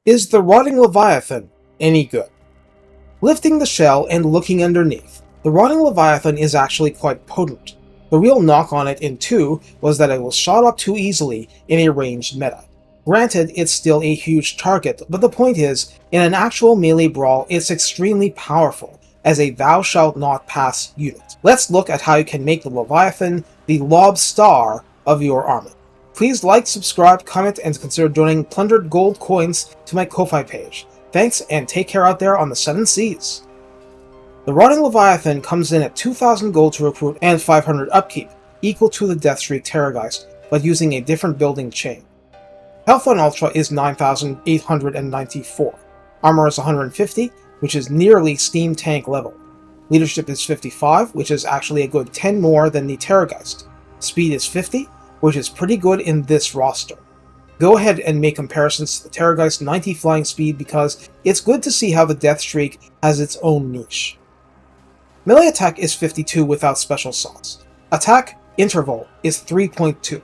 Is the rotting Leviathan any good? Lifting the shell and looking underneath, the rotting Leviathan is actually quite potent. The real knock on it in 2 was that it was shot up too easily in a ranged meta. Granted, it's still a huge target, but the point is, in an actual melee brawl, it's extremely powerful as a thou shalt not pass unit. Let's look at how you can make the Leviathan the lob-star of your army. Please like, subscribe, comment, and consider donating plundered gold coins to my Ko-Fi page. Thanks, and take care out there on the 7 seas. The Rotting Leviathan comes in at 2,000 gold to recruit and 500 upkeep, equal to the Deathstreak Terrorgeist, but using a different building chain. Health on Ultra is 9,894. Armor is 150, which is nearly Steam Tank level. Leadership is 55, which is actually a good 10 more than the Terrorgeist. Speed is 50, which is pretty good in this roster. Go ahead and make comparisons to the Terrorgeist 90 flying speed because it's good to see how the Deathstreak has its own niche. Melee attack is 52 without special sauce. Attack interval is 3.2.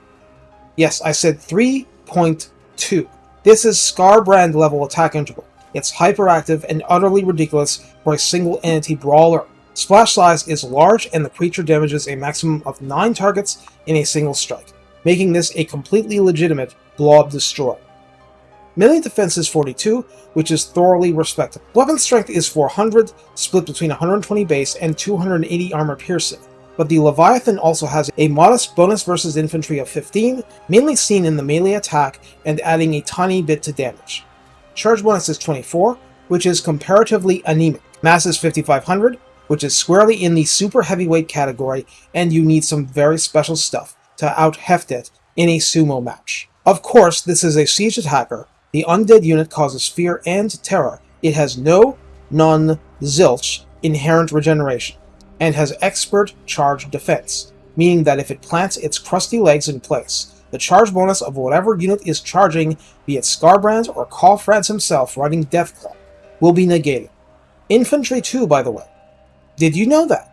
Yes, I said 3.2. This is Scarbrand level attack interval. It's hyperactive and utterly ridiculous for a single entity brawler. Splash size is large and the creature damages a maximum of 9 targets in a single strike, making this a completely legitimate blob destroyer. Melee defense is 42, which is thoroughly respectable. Weapon strength is 400, split between 120 base and 280 armor piercing, but the Leviathan also has a modest bonus versus infantry of 15, mainly seen in the melee attack and adding a tiny bit to damage. Charge bonus is 24, which is comparatively anemic. Mass is 5500, which is squarely in the super heavyweight category, and you need some very special stuff to out-heft it in a sumo match. Of course, this is a siege attacker. The undead unit causes fear and terror. It has no, none, zilch inherent regeneration, and has expert charge defense, meaning that if it plants its crusty legs in place, the charge bonus of whatever unit is charging, be it Scarbrand or Contreras himself riding Deathclaw, will be negated. Infantry too, by the way. Did you know that?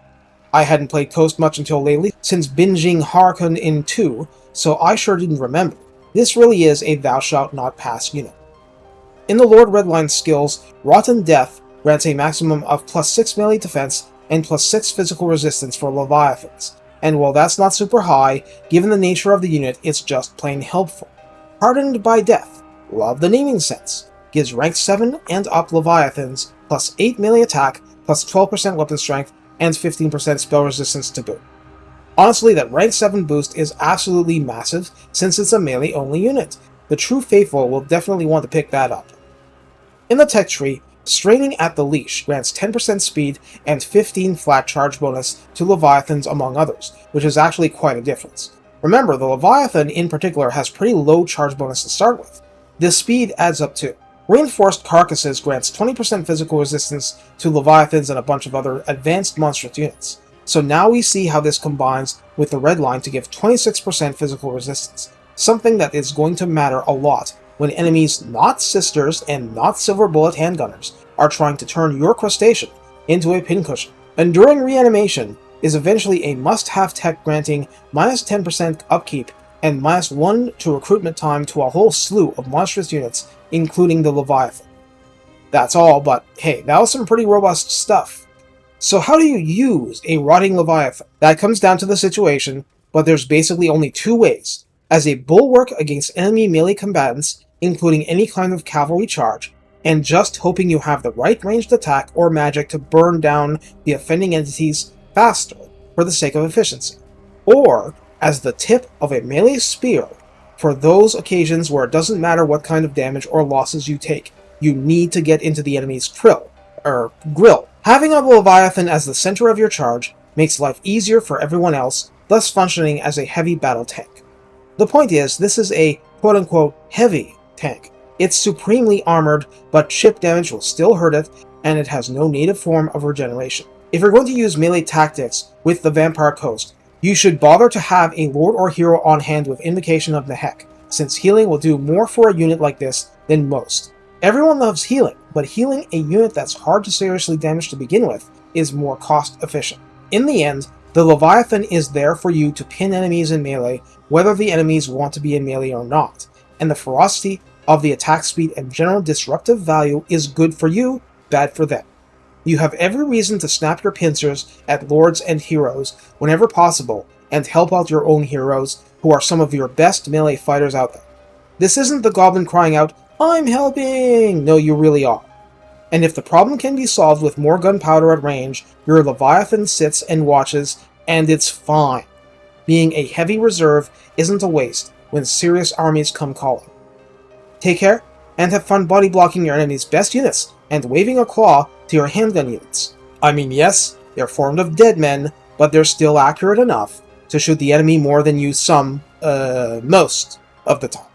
I hadn't played Coast much until lately, since binging Harkon in 2, so I sure didn't remember. This really is a thou shalt not pass unit. In the Lord Redline skills, Rotten Death grants a maximum of plus 6 melee defense and plus 6 physical resistance for Leviathans, and while that's not super high, given the nature of the unit, it's just plain helpful. Hardened by Death, love the naming sense, gives rank 7 and up Leviathans plus 8 melee attack, plus 12% weapon strength, and 15% spell resistance to boot. Honestly, that rank 7 boost is absolutely massive since it's a melee-only unit. The true faithful will definitely want to pick that up. In the tech tree, Straining at the Leash grants 10% speed and 15 flat charge bonus to Leviathans among others, which is actually quite a difference. Remember, the Leviathan in particular has pretty low charge bonus to start with. This speed adds up too. Reinforced Carcasses grants 20% physical resistance to Leviathans and a bunch of other advanced monstrous units. So now we see how this combines with the red line to give 26% physical resistance, something that is going to matter a lot when enemies not sisters and not silver bullet handgunners are trying to turn your crustacean into a pincushion. Enduring Reanimation is eventually a must-have tech granting minus 10% upkeep and minus 1 to recruitment time to a whole slew of monstrous units, including the Leviathan. That's all, but hey, that was some pretty robust stuff. So how do you use a Rotting Leviathan? That comes down to the situation, but there's basically only 2 ways. As a bulwark against enemy melee combatants, including any kind of cavalry charge, and just hoping you have the right ranged attack or magic to burn down the offending entities faster for the sake of efficiency. Or as the tip of a melee spear for those occasions where it doesn't matter what kind of damage or losses you take, you need to get into the enemy's grill. Having a Leviathan as the center of your charge makes life easier for everyone else, thus functioning as a heavy battle tank. The point is, this is a quote-unquote heavy tank. It's supremely armored, but chip damage will still hurt it, and it has no native form of regeneration. If you're going to use melee tactics with the Vampire Coast, you should bother to have a lord or hero on hand with Invocation of the Heck, since healing will do more for a unit like this than most. Everyone loves healing, but healing a unit that's hard to seriously damage to begin with is more cost efficient. In the end, the Leviathan is there for you to pin enemies in melee, whether the enemies want to be in melee or not, and the ferocity of the attack speed and general disruptive value is good for you, bad for them. You have every reason to snap your pincers at lords and heroes whenever possible, and help out your own heroes, who are some of your best melee fighters out there. This isn't the goblin crying out, "I'm helping!" No, you really are. And if the problem can be solved with more gunpowder at range, your Leviathan sits and watches, and it's fine. Being a heavy reserve isn't a waste when serious armies come calling. Take care, and have fun body blocking your enemy's best units, and waving a claw to your handgun units. I mean, yes, they're formed of dead men, but they're still accurate enough to shoot the enemy more than you most of the time.